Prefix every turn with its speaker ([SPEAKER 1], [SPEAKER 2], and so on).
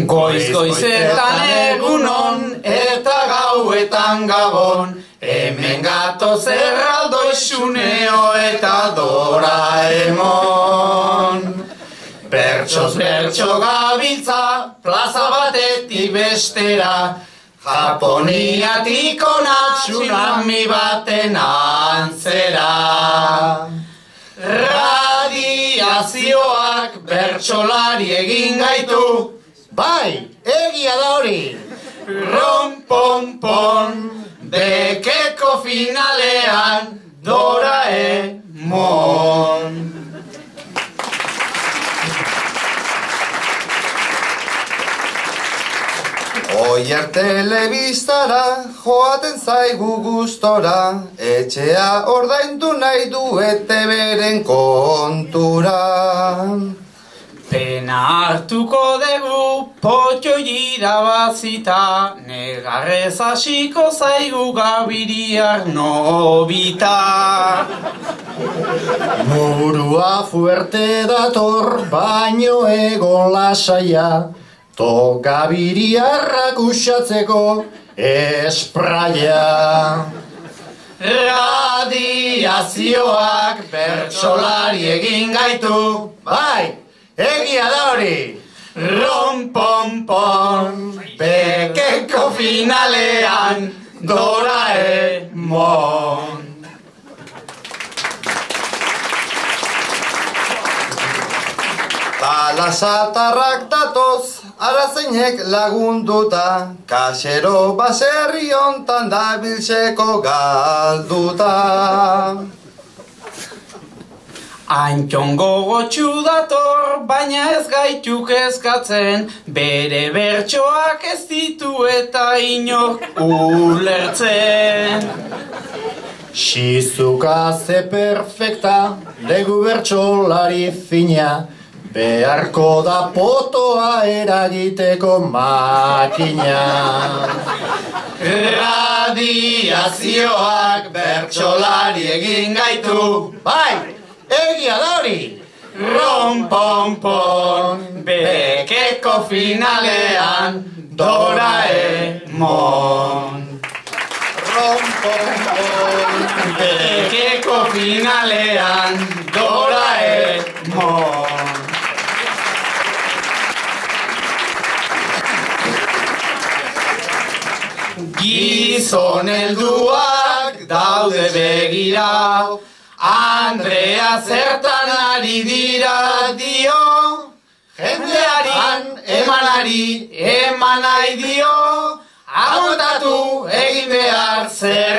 [SPEAKER 1] Goiz-goizetan egunon eta gauetan gabon, hemen gatoz erraldoi Xuneo eta Doraemon. Bertsoz bertso gabiltza, plaza batetik bestera, Japoniatik onak tsunami baten antzera. Radiazioak bertsolari egin gaitu,
[SPEAKER 2] bai, egia da hori.
[SPEAKER 1] Ron-pon-pon, bekeko finalean Doraemon.
[SPEAKER 2] Oier telebistara joaten zaigu gustora, etxea ordaindu nahi duete beren kontura.
[SPEAKER 1] Pena hartuko dugu potxo irabazita, negarrez hasiko zaigu gabiriak nobita.
[SPEAKER 2] Burua fuerte dator, baino egon lasaia, toka biriarrak usatzeko espraia.
[SPEAKER 1] Radiazioak bertsolari egin gaitu,
[SPEAKER 2] bai, egia da hori.
[SPEAKER 1] Ron-pon-pon, bekeko finalean Doraemon.
[SPEAKER 2] Talasatarrak datoz, arazeinek lagunduta, kasero baserri hontan dabiltzeko galduta.
[SPEAKER 1] Antxon gogotxu dator, baina ez gaituk eskatzen, bere bertsoak ez ditu eta inok ulertzen.
[SPEAKER 2] Shizuka ze perfecta, legu bertsolari fina, beharko da potoa eragiteko makina.
[SPEAKER 1] Radiazioak bertsolari egin gaitu,
[SPEAKER 2] bai, egia da hori.
[SPEAKER 1] Ron-pon-pon, bekeko finalean Doraemon.
[SPEAKER 2] Ron-pon-pon,
[SPEAKER 1] bekeko finalean Doraemon. Gizon helduak daude begira, Andrea zertan ari dira dio, jendeari eman nahi dio, agontatu egin behar zer